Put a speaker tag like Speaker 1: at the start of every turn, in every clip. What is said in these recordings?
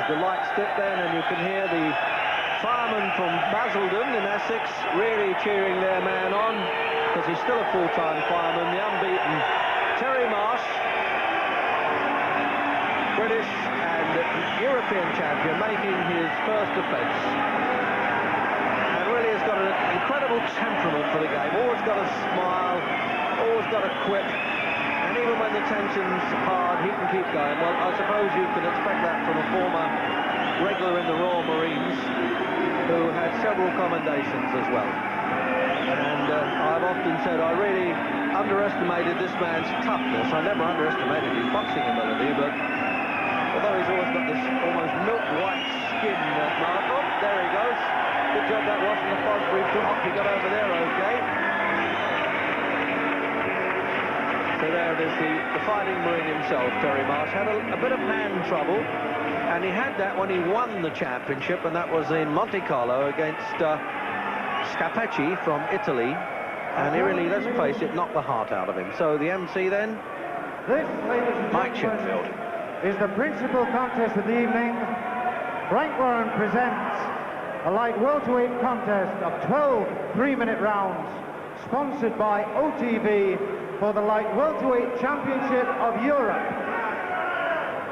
Speaker 1: There's the light stick then, and you can hear the firemen from Basildon in Essex really cheering their man on, because he's still a full-time fireman, the unbeaten Terry Marsh, British and European champion, making his first offence. And really has got an incredible temperament for the game. Always got a smile, always got a quip, and even when the tension's hard, he can keep going. Well, I suppose you can expect that from a former regular in the Royal Marines, who had several commendations as well. And I've often said I really underestimated this man's toughness. I never underestimated his boxing ability, but although he's always got this almost milk-white skin, Mark. Oh, there he goes. Good job that wasn't a Fosbury drop. He got over there okay. So there it is, the fighting Marine himself, Terry Marsh, had a bit of hand trouble, and he had that when he won the championship, and that was in Monte Carlo against Scapecci from Italy, and he really, let's face it, knocked the heart out of him. So the MC then,
Speaker 2: this, ladies and
Speaker 1: Mike
Speaker 2: gentlemen,
Speaker 1: Shinfield,
Speaker 2: is the principal contest of the evening. Frank Warren presents a light welterweight contest of 12 3-minute rounds, sponsored by OTV for the light welterweight championship of Europe.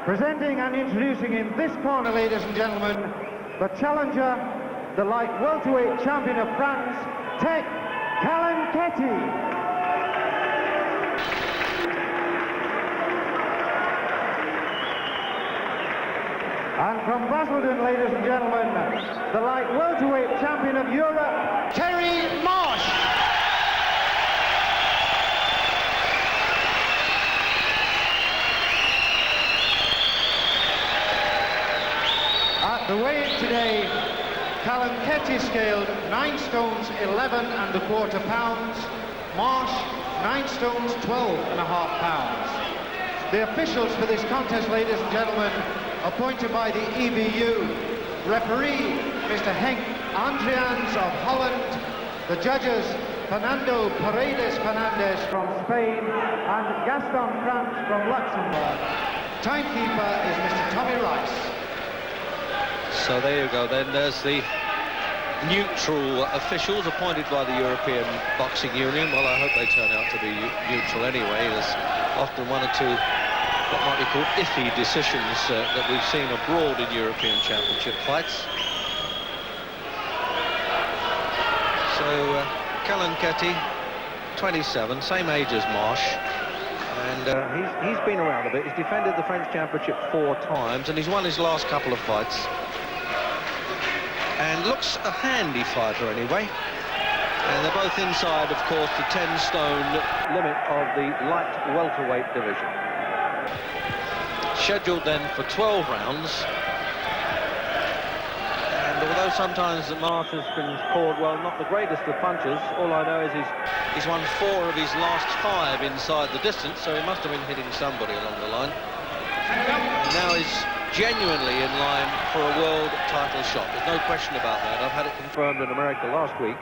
Speaker 2: Presenting and introducing in this corner, ladies and gentlemen, the challenger, the light welterweight champion of France, Nkalankete. And from Basildon, ladies and gentlemen, the light welterweight champion of Europe, Terry Marsh. At the weigh-in today, Nkalankete scaled 9 stones 11 1/4 pounds, Marsh 9 stones 12 1/2 pounds. The officials for this contest, ladies and gentlemen, appointed by the EBU, referee Mr. Henk Andrians of Holland, the judges Fernando Paredes Fernandez from Spain and Gaston Krantz from Luxembourg. Timekeeper is Mr. Tommy Rice.
Speaker 3: So there you go then, there's the neutral officials appointed by the European Boxing Union. Well, I hope they turn out to be neutral anyway. There's often one or two what might be called iffy decisions that we've seen abroad in European Championship fights. So Nkalankete, 27, same age as Marsh, and
Speaker 1: he's been around a bit. He's defended the French Championship 4 times, and he's won his last couple of fights. And looks a handy fighter anyway. And they're both inside, of course, the 10-stone limit of the light welterweight division. Scheduled then for 12 rounds. And although sometimes the Marsh has been called, well, not the greatest of punchers, all I know is he's won 4 of his last 5 inside the distance, so he must have been hitting somebody along the line. And now he's genuinely in line for a world title shot. There's no question about that. I've had it confirmed in America last week.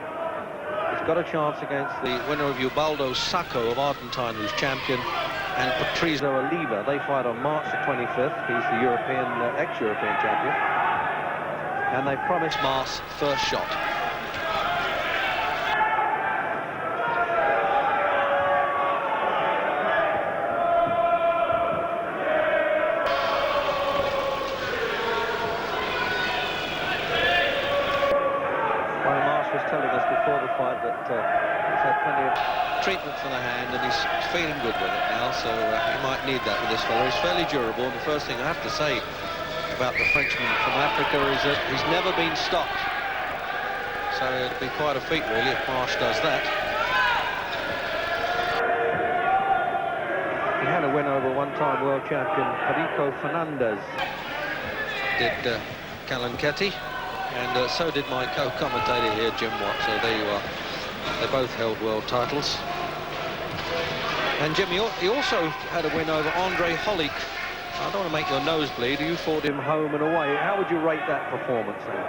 Speaker 1: He's got a chance against the winner of Ubaldo Sacco of Argentine, who's champion, and Patrizio Oliva. They fight on March the 25th. He's the European, ex-European champion. And they promised Marsh first shot. Was telling us before the fight that he's had plenty of treatment for the hand and he's feeling good with it now, so he might need that with this fellow. He's fairly durable, and the first thing I have to say about the Frenchman from Africa is that he's never been stopped. So it'd be quite a feat, really, if Marsh does that. He had a win over one-time world champion Perico Fernandez. Did Nkalankete. And so did my co-commentator here, Jim Watt. So there you are. They both held world titles. And Jim, he also had a win over Andre Hollick. I don't want to make your nose bleed. You fought him home and away. How would you rate that performance then?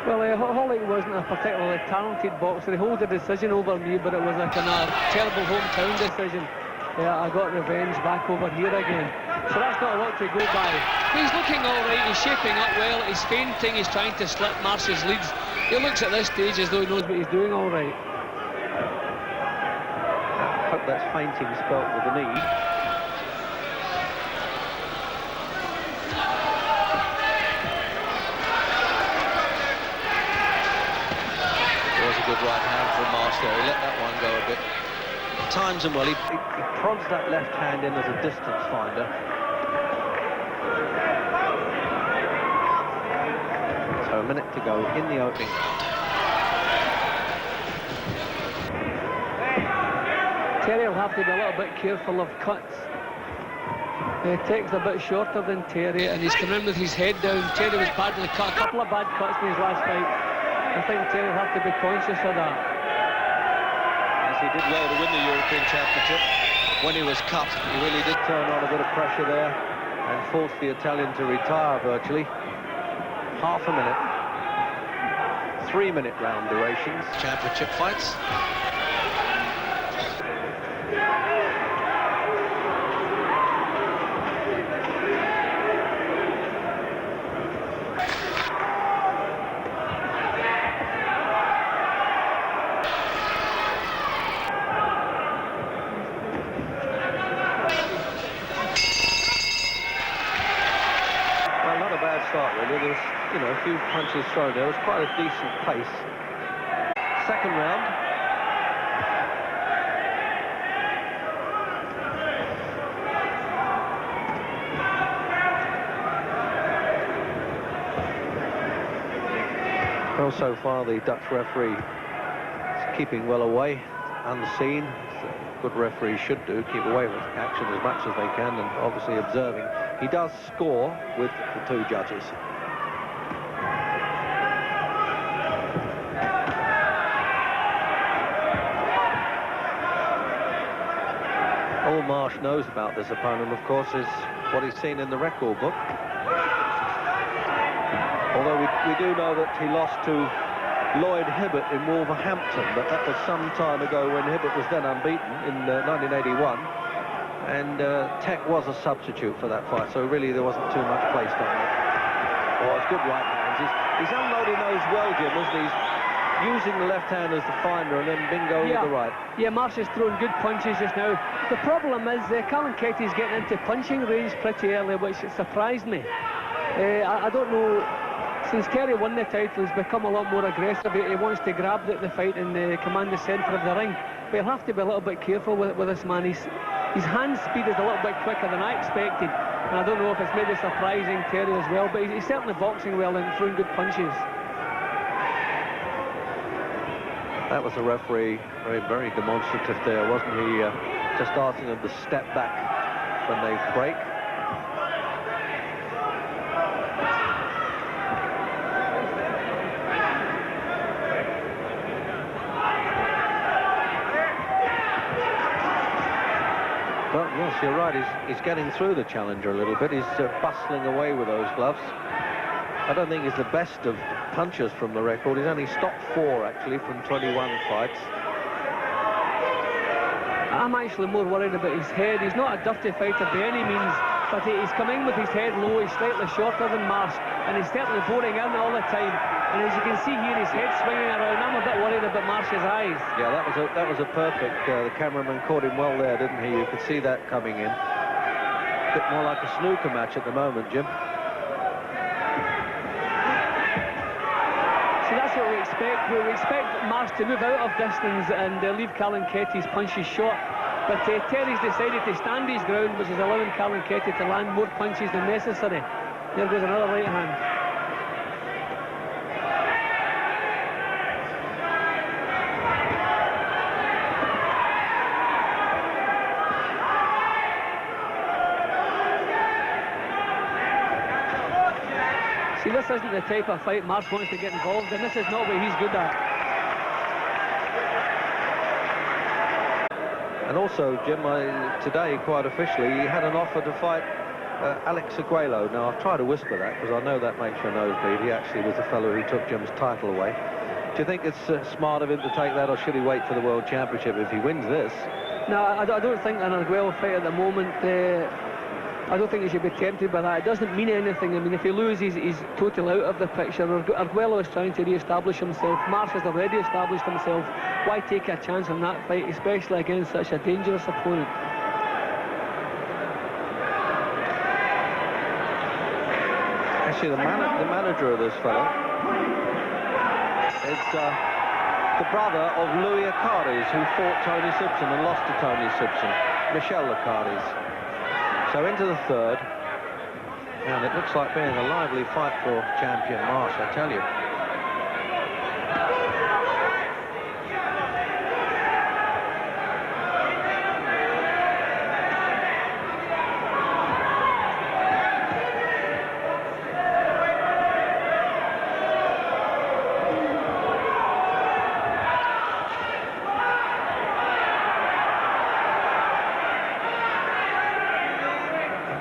Speaker 4: Well, Hollick wasn't a particularly talented boxer. He held a decision over me, but it was a kind of terrible hometown decision. I got revenge back over here again. So that's not a lot to go by. He's looking all right, he's shaping up well, he's feinting, he's trying to slip Marsh's leads. He looks at this stage as though he knows what he's doing all right.
Speaker 1: I hope that's feinting spelt with an E.
Speaker 3: Good right hand from Marsh there. He let that one go a bit. Times him well.
Speaker 1: He prods that left hand in as a distance finder. So a minute to go in the opening round.
Speaker 4: Terry will have to be a little bit careful of cuts. Tech's a bit shorter than Terry, and he's come in with his head down. Terry was badly cut, a couple of bad cuts in his last fight. I think Terry will have to be conscious of that.
Speaker 3: Yes, he did well to win the European Championship. When he was cut, he really did
Speaker 1: Turn on a bit of pressure there and force the Italian to retire virtually. Half a minute. 3-minute round durations.
Speaker 3: championship fights.
Speaker 1: Start really. There was, a few punches thrown there. It was quite a decent pace. Second round. Well, so far the Dutch referee is keeping well away, unseen. Good referees should do, keep away with action as much as they can, and obviously observing. He does score with the two judges. All Marsh knows about this opponent, of course, is what he's seen in the record book. Although we do know that he lost to Lloyd Hibbert in Wolverhampton, but that was some time ago when Hibbert was then unbeaten in 1981. And Tech was a substitute for that fight, so really there wasn't too much placed on it. Oh, it's good right hands. He's unloading those well, Jim, isn't he? He's using the left hand as the finder and then bingo with the right.
Speaker 4: Yeah, Marsh is throwing good punches just now. The problem is Nkalankete is getting into punching range pretty early, which surprised me. I don't know, since Terry won the title, he's become a lot more aggressive. He wants to grab the fight and command the centre of the ring. But he'll have to be a little bit careful with this man. His hand speed is a little bit quicker than I expected, and I don't know if it's maybe surprising Terry as well, but he's certainly boxing well and throwing good punches.
Speaker 1: That was the referee very, very demonstrative there, wasn't he? Just asking them to step back when they break. But yes, you're right, he's getting through the challenger a little bit. He's bustling away with those gloves. I don't think he's the best of punchers from the record. He's only stopped 4, actually, from 21 fights.
Speaker 4: I'm actually more worried about his head. He's not a dirty fighter by any means, but he's coming with his head low. He's slightly shorter than Marsh, and he's certainly boring in all the time. And as you can see here, his head's swinging around. I'm a bit worried about Marsh's eyes.
Speaker 1: Yeah, that was a perfect. The cameraman caught him well there, didn't he? You could see that coming in. A bit more like a snooker match at the moment, Jim.
Speaker 4: So that's what we expect. We expect Marsh to move out of distance and leave Nkalankete's punches short. But Terry's decided to stand his ground, which is allowing Nkalankete to land more punches than necessary. There goes another right hand. See, this isn't the type of fight Marsh wants to get involved in. This is not what he's good at.
Speaker 1: And also, Jim, today, quite officially, he had an offer to fight Alex Aguelo. Now, I've tried to whisper that because I know that makes your nose bleed. He actually was the fellow who took Jim's title away. Do you think it's smart of him to take that, or should he wait for the World Championship if he wins this?
Speaker 4: No, I don't think an Arguello fight at the moment. I don't think he should be tempted by that. It doesn't mean anything. I mean, if he loses, he's totally out of the picture. Arguello is trying to re-establish himself. Marsh has already established himself. Why take a chance on that fight, especially against such a dangerous opponent?
Speaker 1: Actually, the manager of this fellow is the brother of Louis Acaris, who fought Tony Simpson and lost to Tony Simpson, Michel Acaris. So into the third, and it looks like being a lively fight for champion Marsh, I tell you.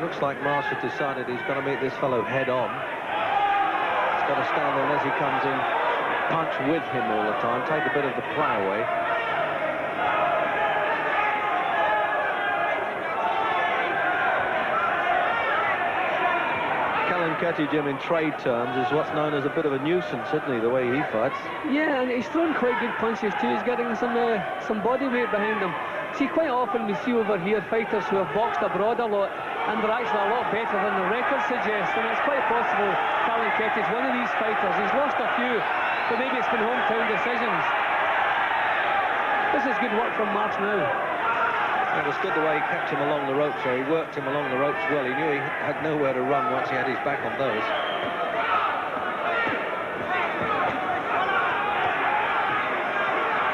Speaker 1: Looks like Marsh has decided he's going to meet this fellow head on. He's got to stand there as he comes in, punch with him all the time, take a bit of the play away. Nkalankete, Jim, in trade terms, is what's known as a bit of a nuisance, isn't he, the way he fights?
Speaker 4: Yeah, and he's throwing quite good punches too. He's getting some body weight behind him. See, quite often we see over here fighters who have boxed abroad a lot, and they're actually a lot better than the record suggests, and it's quite possible Nkalankete is one of these fighters. He's lost a few, but maybe it's been hometown decisions. This is good work from Marsh now.
Speaker 1: It was good the way he kept him along the ropes, or he worked him along the ropes well. He knew he had nowhere to run once he had his back on those.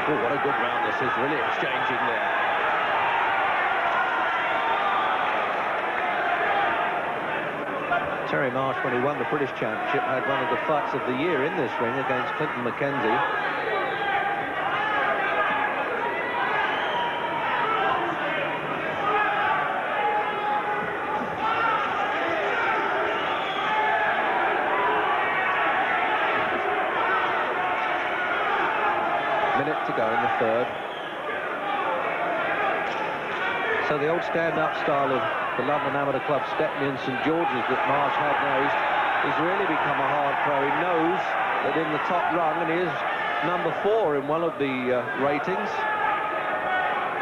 Speaker 1: Oh, what a good round this is, really exchanging there. Terry Marsh, when he won the British Championship, had one of the fights of the year in this ring against Clinton McKenzie. Minute to go in the third. So the old stand-up style of the London Amateur Club, Stepney and St George's that Marsh had now, he's really become a hard pro. He knows that in the top rung, and he is number 4 in one of the ratings,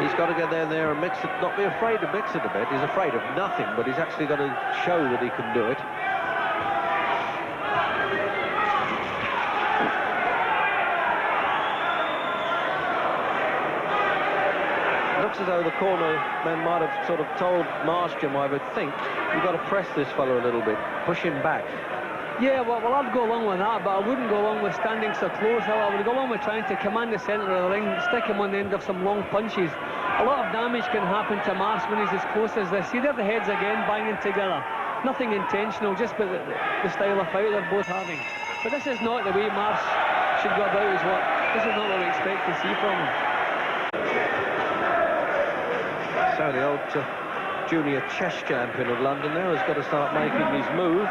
Speaker 1: he's got to get there and mix it, not be afraid to mix it a bit. He's afraid of nothing, but he's actually got to show that he can do it. Looks as though the corner men might have sort of told Marsh, Jim, I would think, you've got to press this fellow a little bit, push him back.
Speaker 4: Yeah, well, I'd go along with that, but I wouldn't go along with standing so close. I would go along with trying to command the centre of the ring, stick him on the end of some long punches. A lot of damage can happen to Marsh when he's as close as this. See there, the heads again banging together. Nothing intentional, just but the style of fight they're both having. But this is not the way Marsh should go about his work. This is not what we expect to see from him.
Speaker 1: So the old junior chess champion of London now has got to start making his move.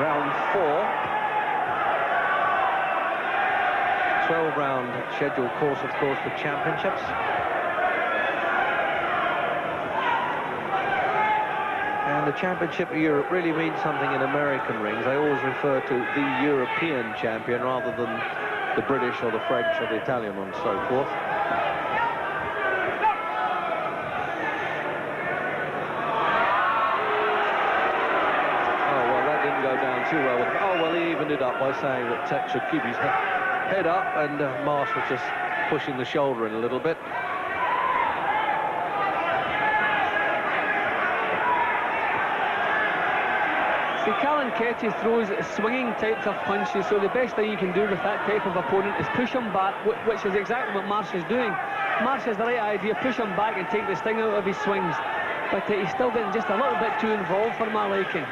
Speaker 1: Round 4. 12-round scheduled course, of course, for championships. And the Championship of Europe really means something in American rings. They always refer to the European champion rather than the British or the French or the Italian and so forth. Too well. Oh, well, he evened it up by saying that Tech should keep his head up, and Marsh was just pushing the shoulder in a little bit.
Speaker 4: See, Nkalankete throws swinging types of punches, so the best thing you can do with that type of opponent is push him back, which is exactly what Marsh is doing. Marsh has the right idea, push him back and take the sting out of his swings, but he's still getting just a little bit too involved for my liking.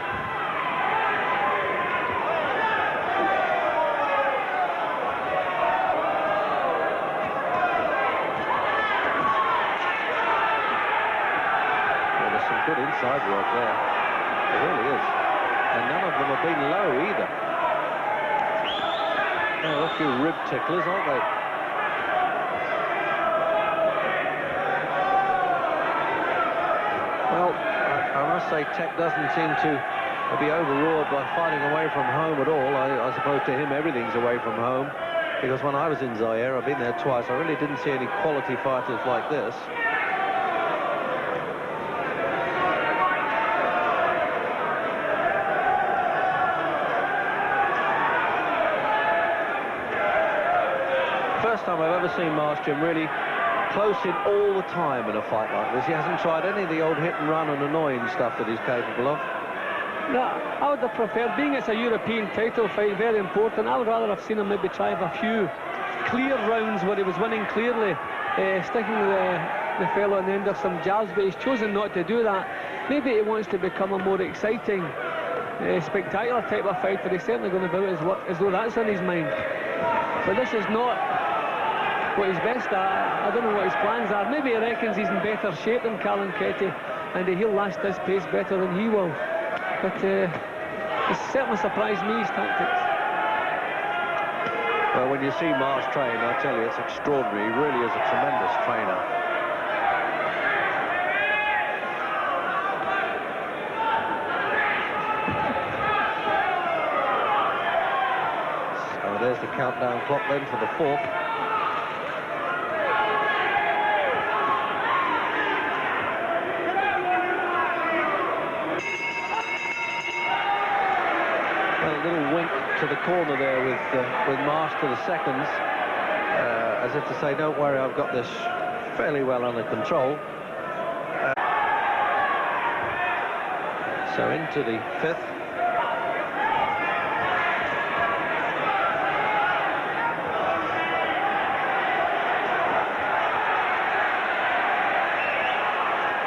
Speaker 1: Good inside work there. It really is. And none of them have been low either. They're a few rib ticklers, aren't they? I must say, Tech doesn't seem to be overawed by fighting away from home at all. I suppose to him everything's away from home, because when I was in Zaire, I've been there twice, I really didn't see any quality fighters like this. First time I've ever seen Marsh, Jim, really close in all the time in a fight like this. He hasn't tried any of the old hit and run and annoying stuff that he's capable of.
Speaker 4: No, I would have preferred, being it's a European title fight, very important, I would rather have seen him maybe try a few clear rounds where he was winning clearly, sticking the fellow on the end of some jabs, but he's chosen not to do that. Maybe he wants to become a more exciting, spectacular type of fighter. He's certainly going to do it as though that's on his mind. But this is not what he's best at. I don't know what his plans are. Maybe he reckons he's in better shape than Nkalankete, and he'll last this pace better than he will. But it's certainly surprised me, his tactics.
Speaker 1: Well, when you see Marsh train, I tell you, it's extraordinary. He really is a tremendous trainer. So there's the countdown clock then for the fourth. To the corner there with Marsh to the seconds, as if to say, don't worry, I've got this fairly well under control. So into the fifth.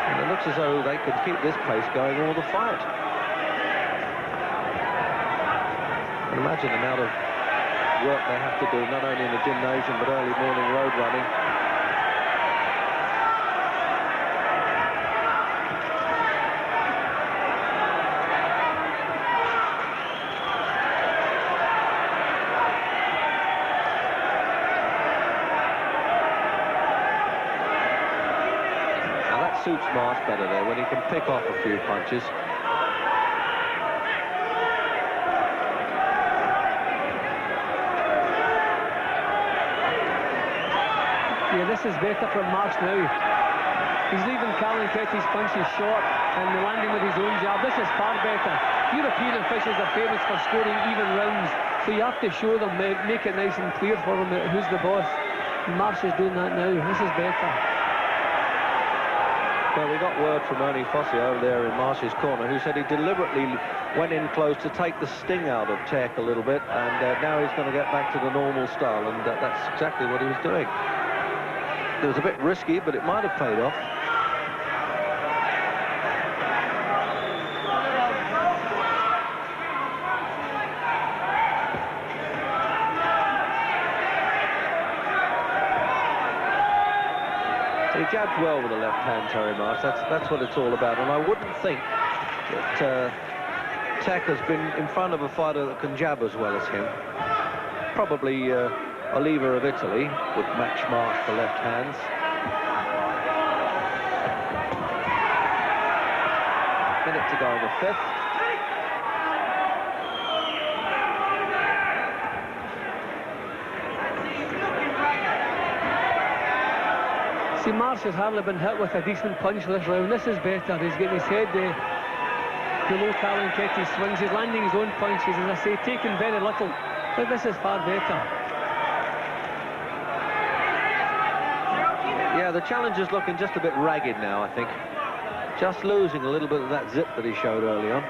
Speaker 1: And it looks as though they could keep this pace going all the fight. Imagine the amount of work they have to do, not only in the gymnasium, but early morning road running. Now that suits Marsh better there, when he can pick off a few punches.
Speaker 4: Yeah, this is better from Marsh now. He's leaving Nkalankete's punches short and landing with his own jab. This is far better. European officials are famous for scoring even rounds, so you have to show them, make it nice and clear for them who's the boss. And Marsh is doing that now. This is better.
Speaker 1: Well, we got word from Ernie Fossey over there in Marsh's corner, who said he deliberately went in close to take the sting out of Tech a little bit, and now he's going to get back to the normal style, and that's exactly what he was doing. It was a bit risky, but it might have paid off. He jabs well with the left hand, Terry Marsh. That's what it's all about. And I wouldn't think that Tech has been in front of a fighter that can jab as well as him. Probably Oliva of Italy would match Marsh for left hands. Minute to go in the fifth.
Speaker 4: See, Marsh has hardly been hit with a decent punch this round. This is better. He's getting his head below Nkalankete's swings. He's landing his own punches, as I say, taking very little. But this is far better.
Speaker 1: Yeah, the challenger's looking just a bit ragged now, I think. Just losing a little bit of that zip that he showed early on.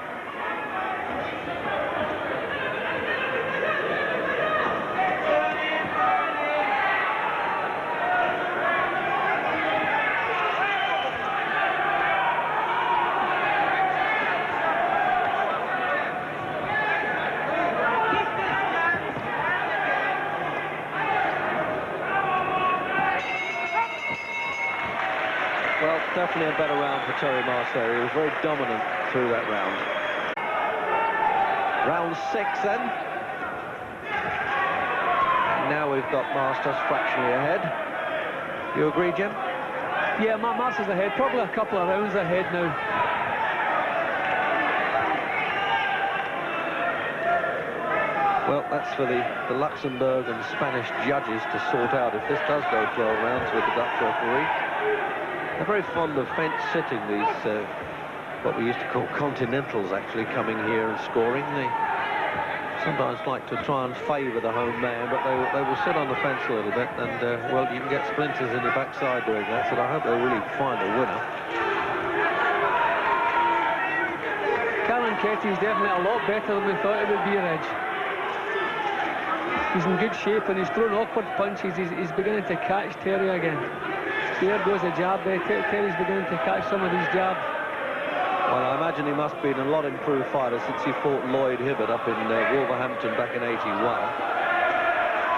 Speaker 1: Well, definitely a better round for Terry Marsh there. He was very dominant through that round. Round 6 then. And now we've got Marsh just fractionally ahead. You agree, Jim?
Speaker 4: Yeah, Marsh is ahead, probably a couple of rounds ahead now.
Speaker 3: Well, that's for the Luxembourg and Spanish judges to sort out if this does go 12 rounds with the Dutch referee. They're very fond of fence sitting, these what we used to call continentals, actually coming here and scoring. They sometimes like to try and favour the home man, but they will sit on the fence a little bit, and well, you can get splinters in your backside doing that, so I hope they'll really find a winner.
Speaker 4: Nkalankete is definitely a lot better than we thought he would be, Reg. He's in good shape, and he's thrown awkward punches. He's beginning to catch Terry again. There goes a jab there. Terry's beginning to catch some of these jabs.
Speaker 3: Well, I imagine he must be an a lot improved fighter since he fought Lloyd Hibbert up in Wolverhampton back in '81,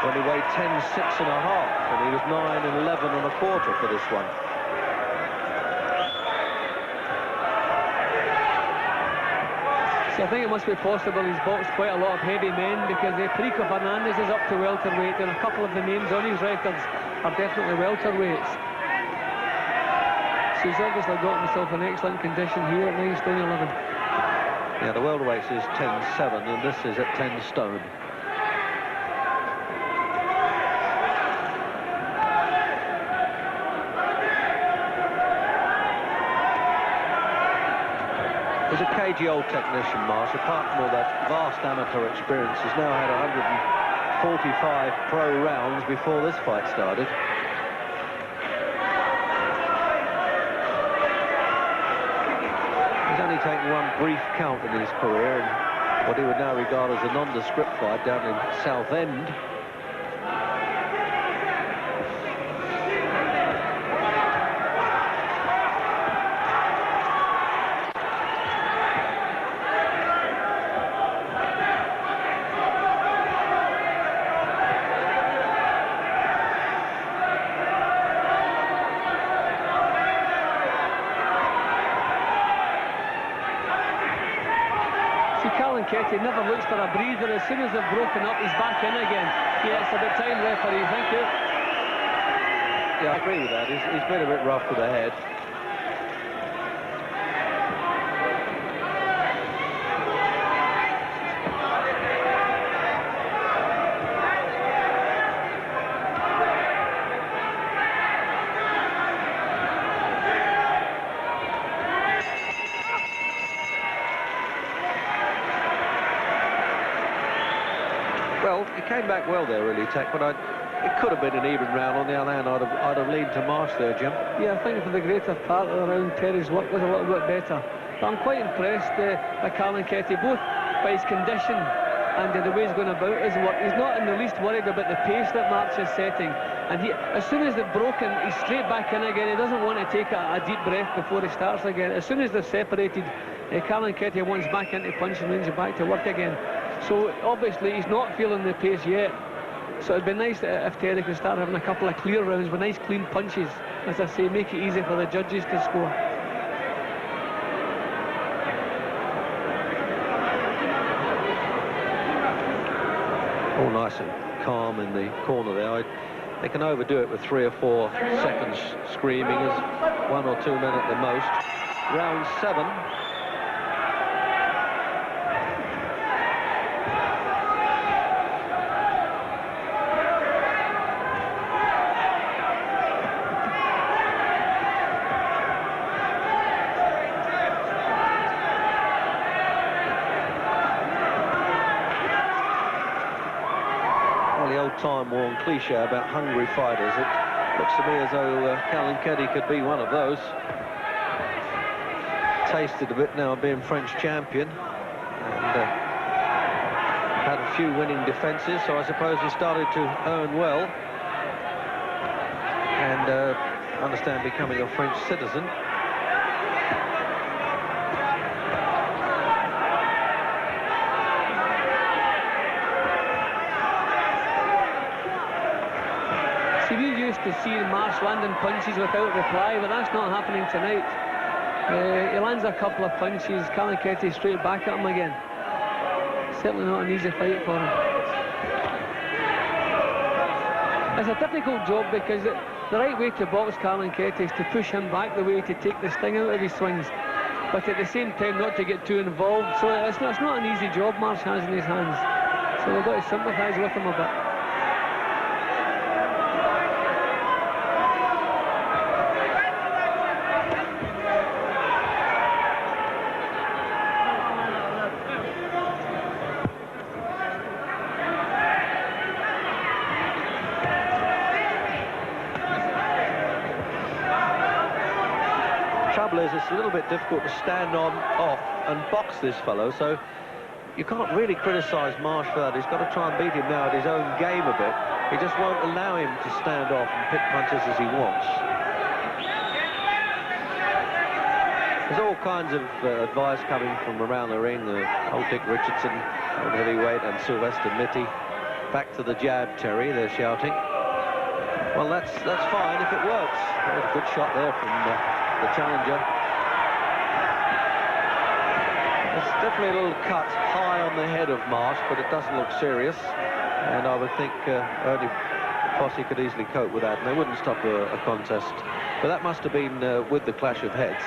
Speaker 3: when he weighed 10.6 and a half, and he was 9.11 and a quarter for this one.
Speaker 4: So I think it must be possible he's boxed quite a lot of heavy men, because Perico Fernandez is up to welterweight, and a couple of the names on his records are definitely welterweights. So he's obviously got himself in excellent condition here at 9 stone 11.
Speaker 3: Yeah, the welterweights is 10.7, and this is at 10 stone. He's a cagey old technician, Marsh. Apart from all that vast amateur experience, he's now had 145 pro rounds before this fight started. He's only taken one brief count in his career in what he would now regard as a nondescript fight down in Southend.
Speaker 4: Nkalankete never looks for a breather. As soon as they've broken up, he's back in again. Yeah, it's about time, referee. Thank you.
Speaker 3: Yeah, I agree with that. He's been a bit rough with the head. Well, he came back well there, really, Tech, but it could have been an even round. On the other hand, I'd have leaned to Marsh there, Jim.
Speaker 4: Yeah, I think for the greater part of the round, Terry's work was a little bit better. But I'm quite impressed by Nkalankete, both by his condition and the way he's going about his work. He's not in the least worried about the pace that Marsh is setting. And as soon as they've broken, he's straight back in again. He doesn't want to take a deep breath before he starts again. As soon as they're separated, Nkalankete wants back into punching range and back to work again. So obviously he's not feeling the pace yet. So it'd be nice if Terry could start having a couple of clear rounds with nice clean punches. As I say, make it easy for the judges to score.
Speaker 3: All nice and calm in the corner there. They can overdo it with 3 or 4 seconds screaming, as 1 or 2 men at the most. Round 7. Time-worn cliche about hungry fighters. It looks to me as though Nkalankete could be one of those. Tasted a bit now of being French champion, and had a few winning defences, so I suppose he started to earn well, and I understand becoming a French citizen.
Speaker 4: To see Marsh landing punches without reply, but that's not happening tonight. He lands a couple of punches, Nkalankete straight back at him again. Certainly not an easy fight for him. It's a difficult job, because the right way to box Nkalankete is to push him back the way to take the sting out of his swings, but at the same time not to get too involved. So it's not an easy job Marsh has in his hands. So they've got to sympathise with him a bit.
Speaker 1: Trouble is, it's a little bit difficult to stand on, off and box this fellow, so you can't really criticise Marsh for that. He's got to try and beat him now at his own game a bit. He just won't allow him to stand off and pick punches as he wants. There's all kinds of advice coming from around the ring. Old Dick Richardson, old heavyweight, and Sylvester Mitty. Back to the jab, Terry, they're shouting. Well, that's fine if it works. There's a good shot there from the challenger. It's definitely a little cut high on the head of Marsh, but it doesn't look serious. And I would think Ernie Fossey could easily cope with that, and they wouldn't stop a contest. But that must have been with the clash of heads.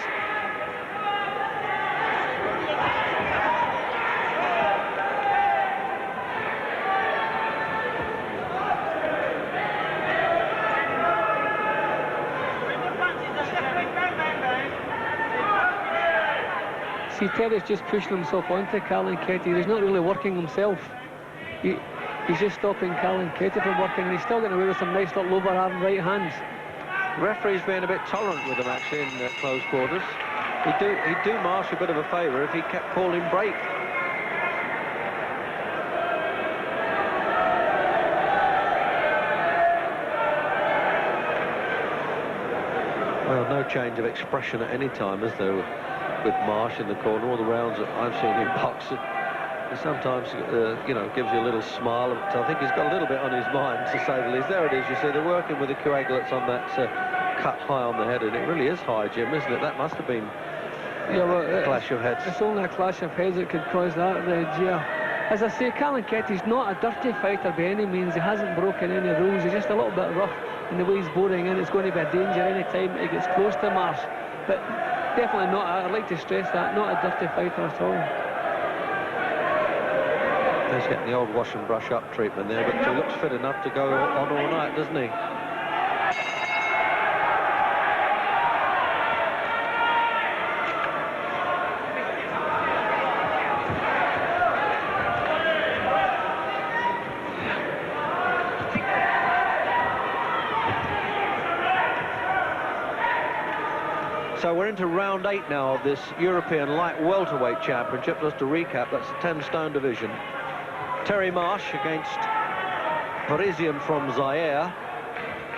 Speaker 4: See, Terry's just pushing himself onto Nkalankete. He's not really working himself. He's just stopping Nkalankete from working, and he's still getting away with some nice little overarm right hands.
Speaker 1: The referee's being a bit tolerant with him, actually, in close quarters. He'd do Marsh a bit of a favour if he kept calling break. Well, no change of expression at any time, is there, with Marsh in the corner? All the rounds that I've seen him box, he sometimes, you know, gives you a little smile. I think he's got a little bit on his mind, to say the least. There it is, you see, they're working with the coagulates on that cut high on the head, and it really is high, Jim, isn't it? That must have been a clash of heads.
Speaker 4: It's only a clash of heads that could cause that, yeah. As I say, Nkalankete's not a dirty fighter by any means. He hasn't broken any rules. He's just a little bit rough in the way he's boring in. It's going to be a danger any time he gets close to Marsh. But definitely not, I'd like to stress that, not a dirty fighter at all.
Speaker 1: He's getting the old wash and brush up treatment there, but he looks fit enough to go on all night, doesn't he? So we're into round 8 now of this European light welterweight championship. Just to recap, that's the 10-stone division. Terry Marsh against Parisian from Zaire,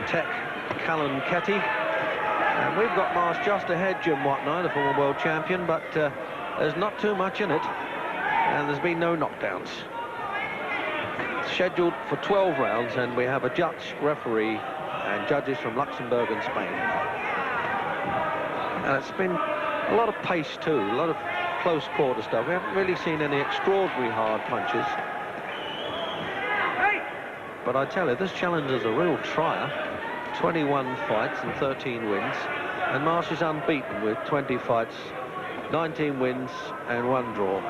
Speaker 1: Tek Nkalankete. And we've got Marsh just ahead, Jim Watney, the former world champion, but there's not too much in it, and there's been no knockdowns. It's scheduled for 12 rounds, and we have a judge, referee, and judges from Luxembourg and Spain. And it's been a lot of pace too, a lot of close quarter stuff. We haven't really seen any extraordinary hard punches. But I tell you, this challenger's a real trier. 21 fights and 13 wins. And Marsh is unbeaten with 20 fights, 19 wins and 1 draw.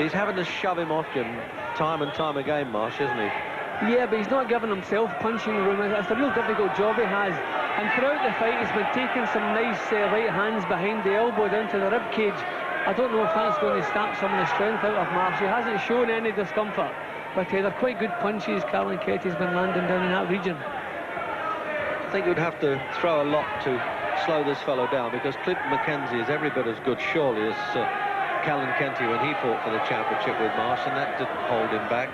Speaker 1: He's having to shove him off, Jim, time and time again, Marsh, isn't he?
Speaker 4: Yeah, but he's not giving himself punching room. It's a real difficult job he has. And throughout the fight, he's been taking some nice right hands behind the elbow down to the rib cage. I don't know if that's going to stamp some of the strength out of Marsh. He hasn't shown any discomfort, but they're quite good punches Nkalankete's been landing down in that region.
Speaker 1: I think you'd have to throw a lot to slow this fellow down, because Clinton McKenzie is every bit as good, surely, as Nkalankete when he fought for the championship with Marsh, and that didn't hold him back.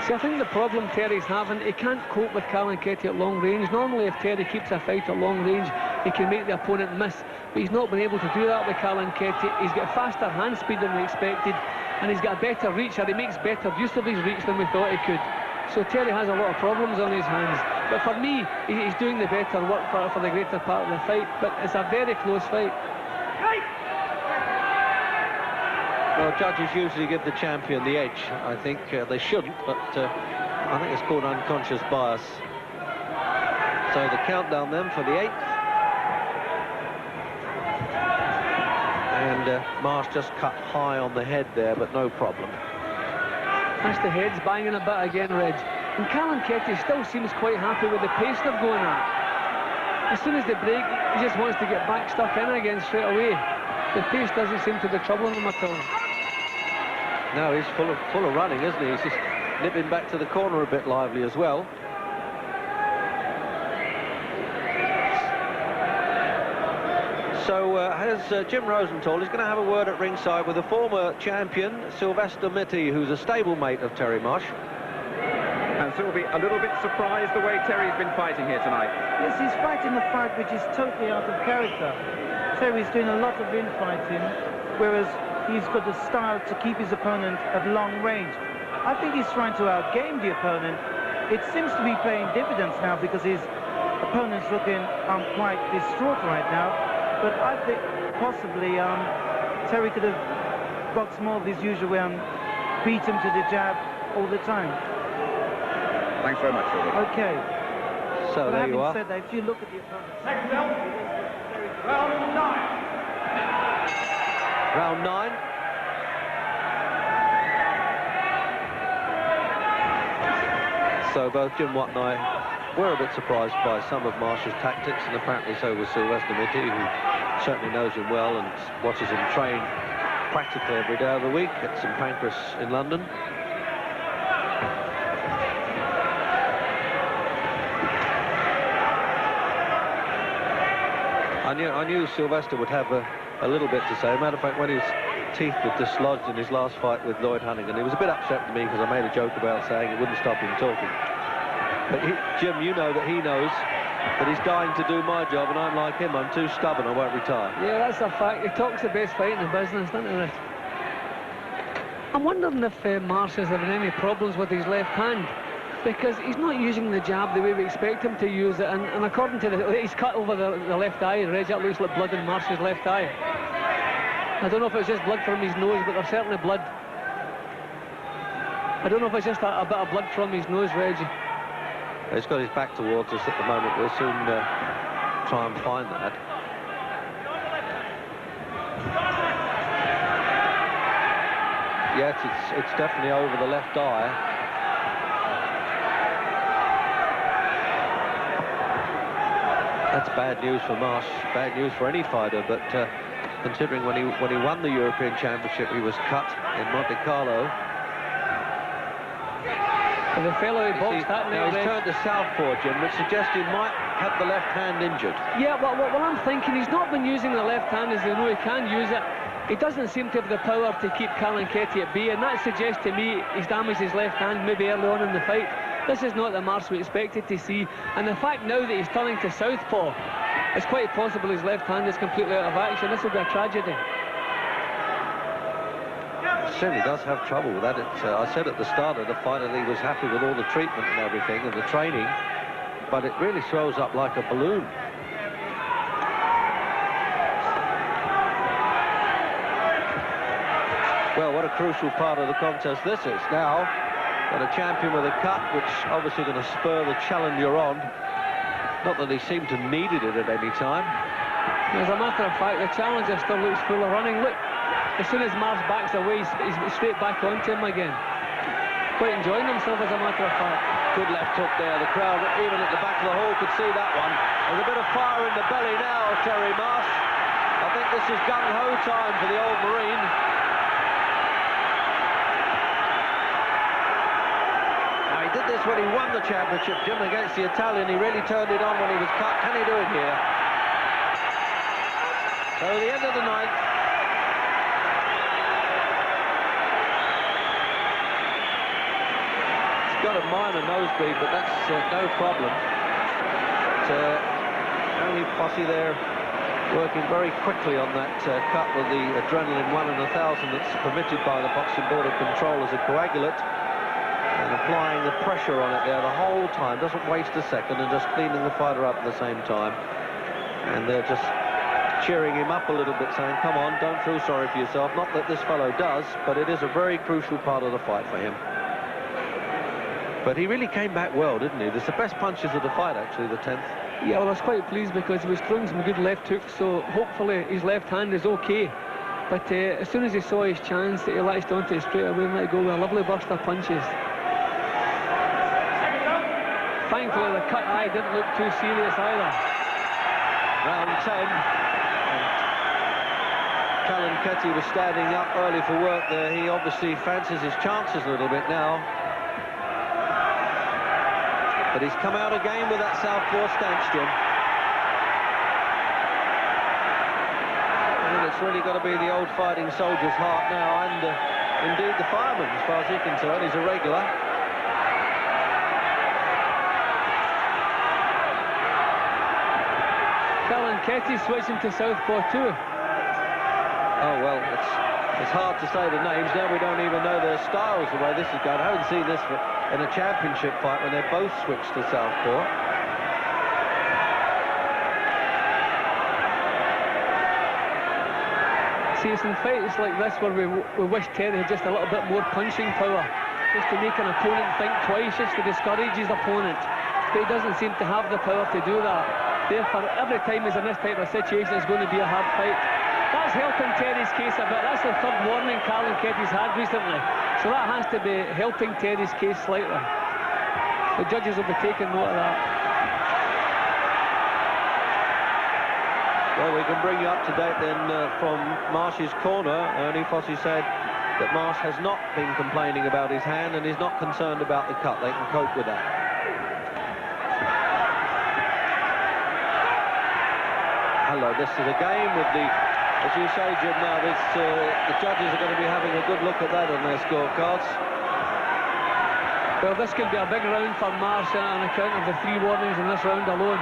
Speaker 4: See, I think the problem Terry's having, he can't cope with Nkalankete at long range. Normally, if Terry keeps a fight at long range, he can make the opponent miss, but he's not been able to do that with Nkalankete. He's got faster hand speed than we expected, and he's got a better reach, or he makes better use of his reach than we thought he could. So Terry has a lot of problems on his hands. But for me, he's doing the better work for the greater part of the fight. But it's a very close fight.
Speaker 3: Well, judges usually give the champion the edge. I think they shouldn't, but I think it's called unconscious bias. So the countdown then for the 8th. And Marsh just cut high on the head there, but no problem.
Speaker 4: That's the head's banging a bit again, Reg. And Nkalankete still seems quite happy with the pace they're going at. As soon as they break, he just wants to get back stuck in again straight away. The pace doesn't seem to be troubling him at all.
Speaker 3: No, he's full of running, isn't he? He's just nipping back to the corner a bit lively as well. So has Jim Rosenthal is going to have a word at ringside with the former champion, Sylvester Mitty, who's a stablemate of Terry Marsh.
Speaker 5: And Sylvie, a little bit surprised the way Terry's been fighting here tonight.
Speaker 6: Yes, he's fighting a fight which is totally out of character. Terry's doing a lot of infighting, whereas he's got the style to keep his opponent at long range. I think he's trying to outgame the opponent. It seems to be paying dividends now because his opponent's looking quite distraught right now. But I think possibly Terry could have boxed more of his usual way and beat him to the jab all the time.
Speaker 5: Thanks very much, Sylvie.
Speaker 6: Okay.
Speaker 3: So there you are.
Speaker 6: Having said that, if you look at the opponent...
Speaker 5: Next belt, round 9.
Speaker 3: Round 9. So both Jim Watt and I were a bit surprised by some of Marsh's tactics, and apparently so was Sylvester Mitty, who certainly knows him well and watches him train practically every day of the week at St Pancras in London. I knew Sylvester would have a little bit to say. Matter of fact, when his teeth were dislodged in his last fight with Lloyd Huntington, he was a bit upset with me because I made a joke about saying it wouldn't stop him talking. But Jim, you know that he knows that he's dying to do my job, and I'm like him. I'm too stubborn. I won't retire.
Speaker 4: Yeah, that's a fact. He talks the best fight in the business, doesn't he? I'm wondering if Marsh is having any problems with his left hand, because he's not using the jab the way we expect him to use it, and according to he's cut over the left eye. Reg, it looks like blood in Marsh's left eye. I don't know if it's just blood from his nose, but there's certainly blood. I don't know if it's just a bit of blood from his nose, Reg.
Speaker 3: He's got his back towards us at the moment. We'll soon try and find that. Yes, it's definitely over the left eye. That's bad news for Marsh, bad news for any fighter, but considering when he won the European Championship, he was cut in Monte Carlo.
Speaker 4: And the fellow who boxed that
Speaker 3: now he's turned to southpaw, Jim, which suggests he might have the left hand injured.
Speaker 4: Yeah, well, I'm thinking he's not been using the left hand as they know he can use it. He doesn't seem to have the power to keep Nkalankete at bay, and that suggests to me he's damaged his left hand maybe early on in the fight. This is not the Marsh we expected to see, and the fact now that he's turning to southpaw, it's quite possible his left hand is completely out of action. This will be a tragedy.
Speaker 3: Certainly does have trouble with that. I said at the start of the fight that he was happy with all the treatment and everything and the training, but it really throws up like a balloon. Well, what a crucial part of the contest this is. Now, got a champion with a cut, which obviously going to spur the challenger on. Not that he seemed to needed it at any time.
Speaker 4: As a matter of fact, the challenger still looks full of running. Look, as soon as Marsh backs away, he's straight back onto him again. Quite enjoying himself, as a matter of fact.
Speaker 3: Good left hook there. The crowd, even at the back of the hall, could see that one. There's a bit of fire in the belly now, Terry Marsh. I think this is gung-ho time for the old Marine. Now, he did this when he won the championship, Jim, against the Italian. He really turned it on when he was cut. Can he do it here? So, the end of the ninth. Got a minor nosebleed, but that's no problem. Only Posse there working very quickly on that cut with the adrenaline 1 in 1,000 that's permitted by the Boxing Board of Control as a coagulant.
Speaker 1: and applying the pressure on it there the whole time, doesn't waste a second, and just cleaning the fighter up at the same time. And they're just cheering him up a little bit, saying, come on, don't feel sorry for yourself. Not that this fellow does, but it is a very crucial part of the fight for him. But he really came back well, didn't he? It's the best punches of the fight, actually, the 10th.
Speaker 4: Yeah, well, I was quite pleased because he was throwing some good left hooks, so hopefully his left hand is okay. But as soon as he saw his chance, he latched onto it straight away and let go with a lovely burst of punches. Thankfully, the cut eye didn't look too serious either.
Speaker 1: Round 10. Nkalankete was standing up early for work there. He obviously fancies his chances a little bit now. But he's come out again with that southpaw stance, Jim. And it's really got to be the old fighting soldier's heart now, and indeed the fireman, as far as he can tell. He's a regular.
Speaker 4: Nkalankete switching to southpaw too.
Speaker 1: Oh, well, it's hard to say the names. Now we don't even know their styles, the way this is going. I haven't seen this in a championship fight when they both switched to southpaw.
Speaker 4: See, it's in fights like this where we wish Terry had just a little bit more punching power, just to make an opponent think twice, just to discourage his opponent. But he doesn't seem to have the power to do that. Therefore, every time he's in this type of situation, it's going to be a hard fight. That's helping Terry's case a bit. That's the third warning Nkalankete's had recently. So that has to be helping Terry's case slightly. The judges will be taking note of that.
Speaker 1: Well, we can bring you up to date then from Marsh's corner. Ernie Fossey said that Marsh has not been complaining about his hand and is not concerned about the cut. They can cope with that. Hello, this is a game with the... As you say, Jim, now the judges are going to be having a good look at that on their scorecards.
Speaker 4: Well, this could be a big round for Marsh on account of the 3 warnings in this round alone.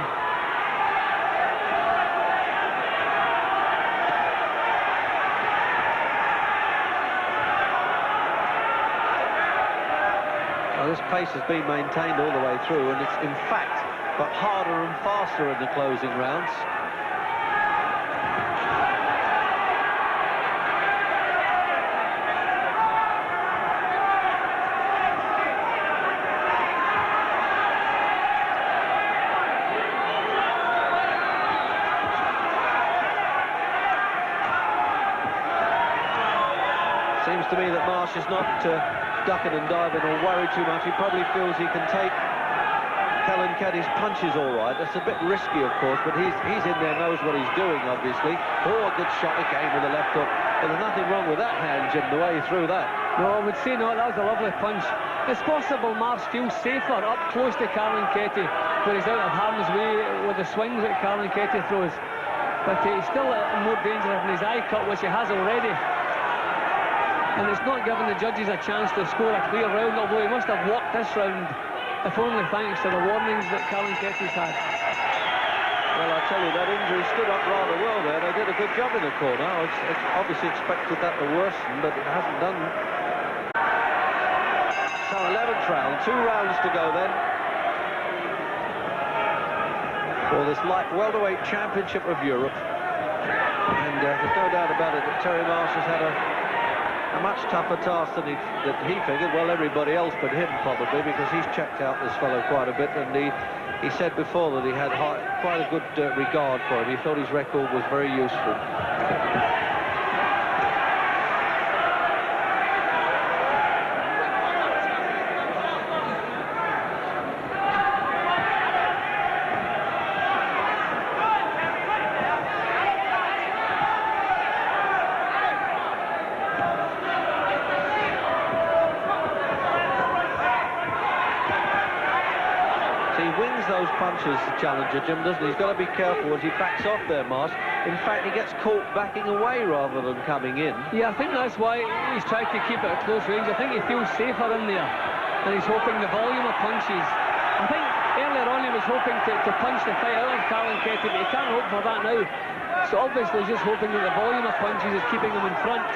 Speaker 1: Well, this pace has been maintained all the way through, and it's in fact got harder and faster in the closing rounds. Seems to me that Marsh is not ducking and diving or worried too much. He probably feels he can take Nkalankete's punches all right. That's a bit risky, of course, but he's in there, knows what he's doing, obviously. Oh, a good shot again with the left hook. But there's nothing wrong with that hand, Jim, the way he threw that.
Speaker 4: No, I would say no, that was a lovely punch. It's possible Marsh feels safer up close to Nkalankete, where he's out of harm's way with the swings that Nkalankete throws. But he's still in more danger of his eye cut, which he has already. And it's not giving the judges a chance to score a clear round, although he must have walked this round, if only thanks to the warnings that Nkalankete's had.
Speaker 1: Well, I tell you, that injury stood up rather well there. They did a good job in the corner. I obviously expected that to worsen, but it hasn't done. So 11th round, 2 rounds to go then. For this light welterweight championship of Europe. And there's no doubt about it that Terry Marsh has had a much tougher task than he figured. Well, everybody else but him, probably, because he's checked out this fellow quite a bit, and he said before that he had quite a good regard for him. He thought his record was very useful. Those punches, the challenger, Jim, doesn't he? He's got to be careful as he backs off there, Marsh. In fact, he gets caught backing away rather than coming in.
Speaker 4: Yeah, I think that's why he's tried to keep it at close range. I think he feels safer in there, and he's hoping the volume of punches. I think earlier on he was hoping to punch the fight out of Nkalankete, but he can't hope for that now. So obviously he's just hoping that the volume of punches is keeping him in front.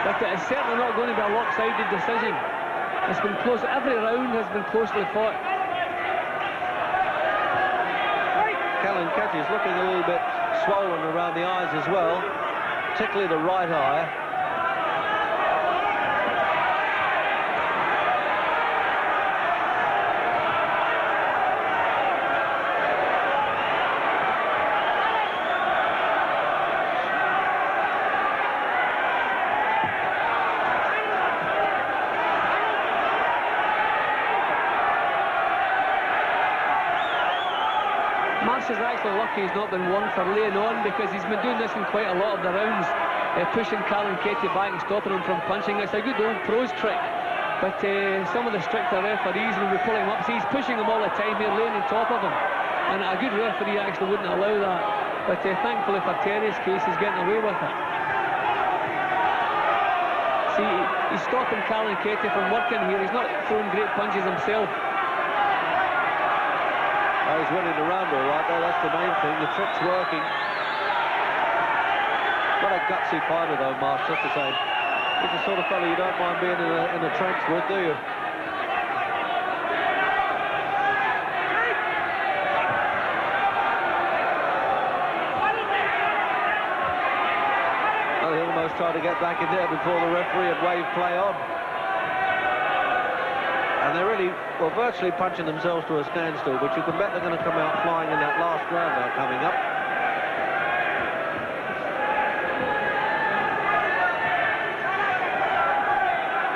Speaker 4: But it's certainly not going to be a lopsided decision. It's been close. Every round has been closely fought.
Speaker 1: Nkalankete is looking a little bit swollen around the eyes as well, particularly the right eye.
Speaker 4: Marsh is actually lucky he's not been one for laying on, because he's been doing this in quite a lot of the rounds, pushing Nkalankete back and stopping him from punching. It's a good old pro's trick, but some of the stricter referees will be pulling him up. So he's pushing him all the time here, laying on top of him, and a good referee actually wouldn't allow that. But thankfully for Terry's case, he's getting away with it. See, he's stopping Nkalankete from working here. He's not throwing great punches himself.
Speaker 1: Oh, he's winning the round all right, though. That's the main thing. The trick's working. What a gutsy fighter, though, Marsh, just the same. He's the sort of fellow you don't mind being in a trench with, do you? Oh, he almost tried to get back in there before the referee had waved play on. And they're really, well, virtually punching themselves to a standstill, but you can bet they're going to come out flying in that last round now coming up.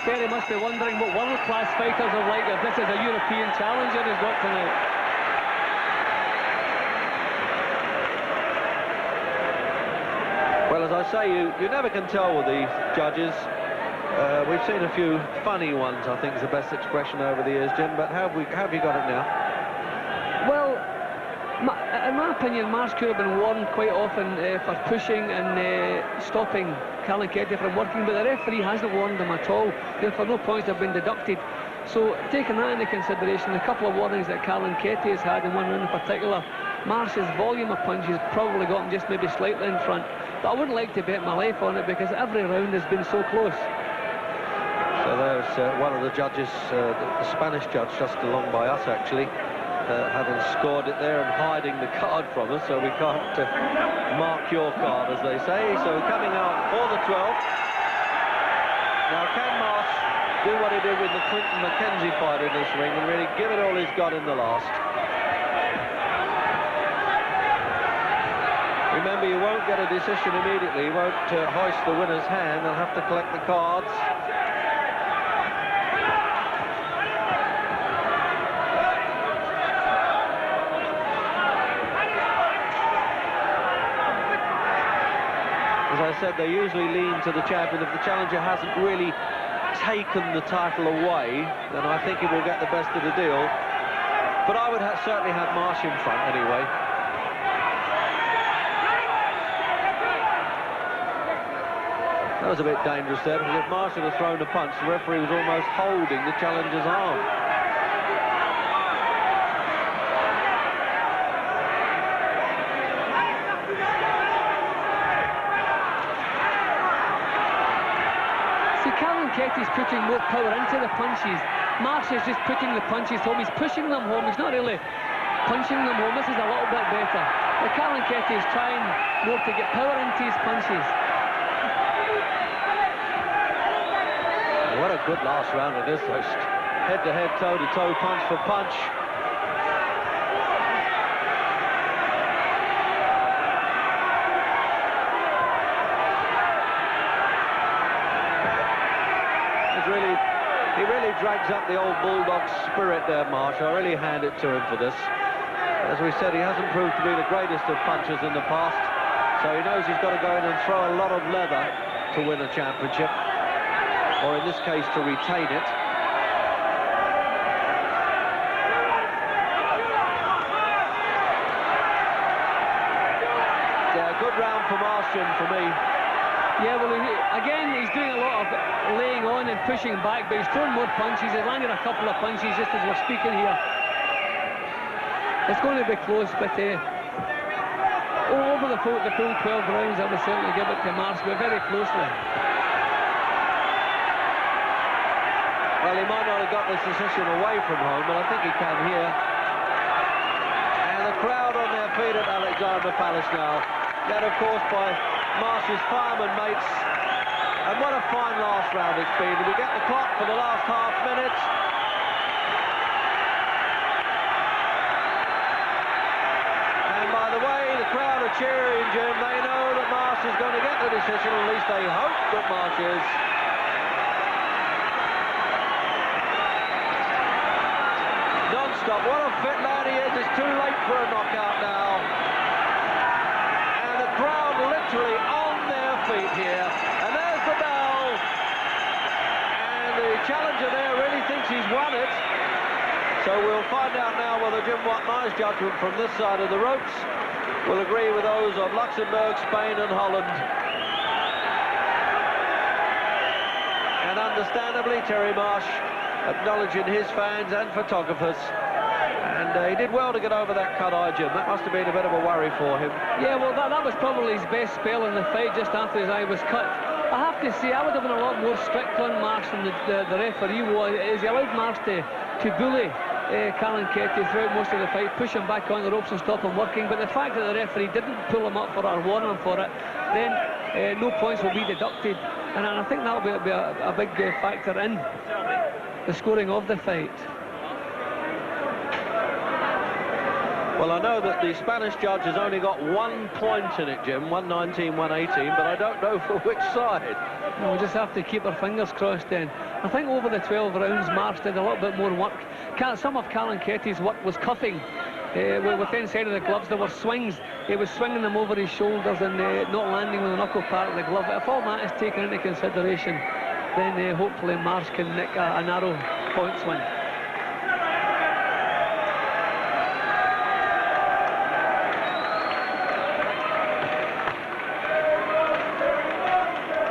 Speaker 4: Terry must be wondering what world-class fighters are like if this is a European challenger he's got tonight.
Speaker 1: Well, as I say, you never can tell with these judges. We've seen a few funny ones, I think is the best expression over the years, Jim, but how have you got it now?
Speaker 4: Well, in my opinion, Marsh could have been warned quite often for pushing and stopping Nkalankete from working, but the referee hasn't warned him at all. Therefore, no points have been deducted. So, taking that into consideration, a couple of warnings that Nkalankete has had in one round in particular, Marsh's volume of punches probably got him just maybe slightly in front. But I wouldn't like to bet my life on it, because every round has been so close.
Speaker 1: So there's one of the judges, the Spanish judge just along by us actually, having scored it there and hiding the card from us, so we can't mark your card, as they say. So coming out for the 12th. Now, can Marsh do what he did with the Clinton McKenzie fight in this ring and really give it all he's got in the last? Remember, you won't get a decision immediately. You won't hoist the winner's hand. They'll have to collect the cards. As I said, they usually lean to the champion. If the challenger hasn't really taken the title away, then I think he will get the best of the deal. But I would certainly have Marsh in front anyway. That was a bit dangerous there, because if Marsh had thrown a punch, the referee was almost holding the challenger's arm.
Speaker 4: Nkalankete is putting more power into the punches. Marsh is just putting the punches home. He's pushing them home. He's not really punching them home. This is a little bit better. But Nkalankete is trying more to get power into his punches.
Speaker 1: What a good last round it is, though. Head-to-head, toe-to-toe, punch for punch. He really drags up the old bulldog spirit there, Marsh. I really hand it to him for this. As we said, he hasn't proved to be the greatest of punchers in the past, so he knows he's got to go in and throw a lot of leather to win a championship, or in this case, to retain it. Yeah, good round for Marsh, Jim, for me.
Speaker 4: Yeah, well, again, he's doing a lot of laying on and pushing back, but he's thrown more punches. He's landed a couple of punches just as we're speaking here. It's going to be close, but over the full 12 rounds, I would certainly give it to Marsh, but very closely.
Speaker 1: Well, he might not have got this decision away from home, but I think he can here. And the crowd on their feet at Alexandra Palace now, led of course by Marsh's fireman mates. And what a fine last round it's been. We get the clock for the last half minute. And by the way, the crowd are cheering, Jim. They know that Marsh is going to get the decision, at least they hope that Marsh is. Non-stop. What a fit lad he is. It's too late for a knockout now. And the crowd literally on their feet here. And there's the bell. And the challenger there really thinks he's won it. So we'll find out now whether Jim Watney's judgment from this side of the ropes will agree with those of Luxembourg, Spain and Holland. And understandably, Terry Marsh acknowledging his fans and photographers. And he did well to get over that cut eye, Jim. That must have been a bit of a worry for him.
Speaker 4: Yeah, well, that was probably his best spell in the fight, just after his eye was cut. I have to say, I would have been a lot more strict on Marsh than the referee was. He allowed Marsh to bully Nkalankete throughout most of the fight, push him back on the ropes and stop him working. But the fact that the referee didn't pull him up for it or warn him for it, then no points will be deducted. And I think that'll be a big factor in the scoring of the fight.
Speaker 1: Well, I know that the Spanish judge has only got 1 point in it, Jim, 119, 118, but I don't know for which side.
Speaker 4: We'll just have to keep our fingers crossed then. I think over the 12 rounds, Marsh did a little bit more work. Some of Kalankete's work was cuffing. With inside of the gloves, there were swings. He was swinging them over his shoulders and not landing with the knuckle part of the glove. If all that is taken into consideration, then hopefully Marsh can nick a narrow points win.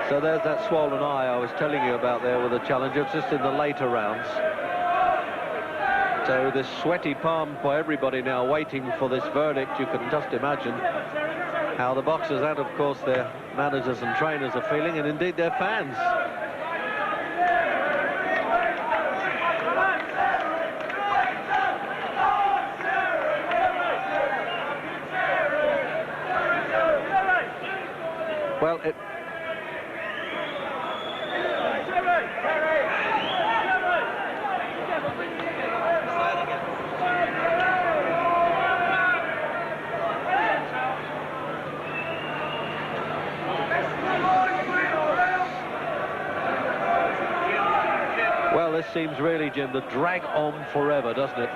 Speaker 1: So there's that swollen eye I was telling you about there with the challenger, just in the later rounds. So this sweaty palm for everybody now waiting for this verdict. You can just imagine how the boxers and, of course, their managers and trainers are feeling, and indeed their fans. Well, this seems really, Jim, to drag on forever, doesn't it?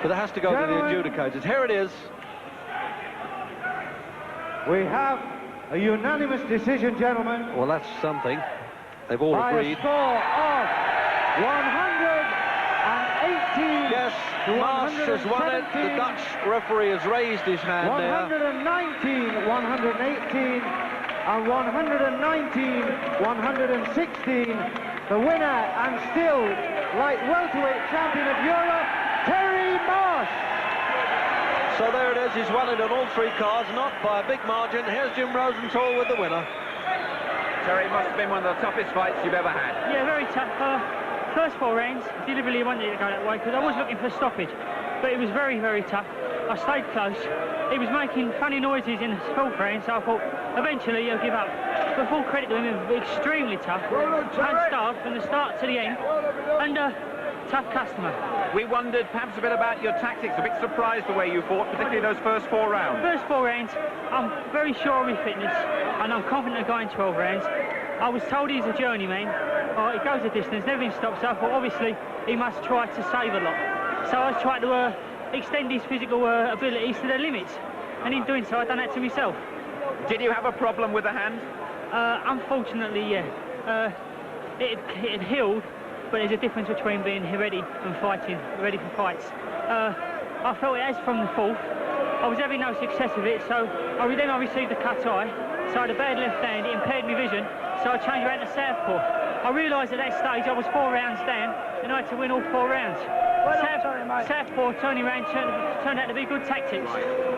Speaker 1: But it has to go to the adjudicators. Here it is.
Speaker 2: We have a unanimous decision, gentlemen.
Speaker 1: Well, that's something. They've all agreed.
Speaker 2: By a score of 118.
Speaker 1: Yes, Marsh has won it. The Dutch referee has raised his hand
Speaker 2: 119, 118, and 119, 116. The winner and still light welterweight champion of Europe, Terry Marsh.
Speaker 1: So there it is. He's won it on all 3 cards, not by a big margin. Here's Jim Rosenthal with the winner.
Speaker 5: Terry, must have been one of the toughest fights you've ever had.
Speaker 7: Yeah, very tough. First 4 rounds, deliberately wanted it to go that way because I was looking for a stoppage, but it was very, very tough. I stayed close. He was making funny noises in the 4th round, so I thought eventually he'll give up. But full credit to him, he was extremely tough. Hand-starved from the start to the end, and a tough customer.
Speaker 5: We wondered perhaps a bit about your tactics, a bit surprised the way you fought, particularly those first 4 rounds.
Speaker 7: First 4 rounds, I'm very sure of his fitness, and I'm confident of going 12 rounds. I was told he's a journeyman. He goes a distance, never been stopped, so I thought obviously he must try to save a lot. So I tried to extend his physical abilities to their limits, and in doing so I've done that to myself.
Speaker 5: Did you have a problem with the hand?
Speaker 7: Unfortunately, yeah. It had healed, but there's a difference between being ready and fighting, ready for fights. I felt it as from the 4th. I was having no success with it, so then I received a cut eye, so I had a bad left hand, it impaired my vision, so I changed around to southpaw. I realised at that stage I was 4 rounds down, and I had to win all 4 rounds. Southpaw turning around turned out to be good tactics.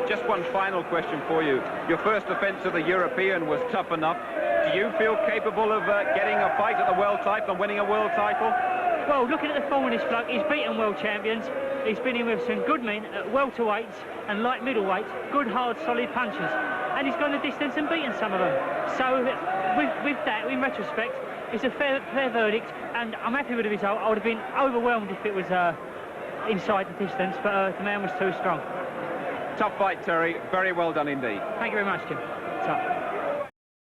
Speaker 5: Just one final question for you. Your first offence of the European was tough enough. Do you feel capable of getting a fight at the world title and winning a world title?
Speaker 7: Well, looking at the form of this bloke, he's beaten world champions. He's been in with some good men at welterweights and light middleweights, good, hard, solid punchers. And he's gone the distance and beaten some of them. So, with that, in retrospect, it's a fair verdict, and I'm happy with the result. I would have been overwhelmed if it was inside the distance, but the man was too strong.
Speaker 5: Tough fight, Terry. Very well done indeed.
Speaker 7: Thank you very much, Jim. Tough.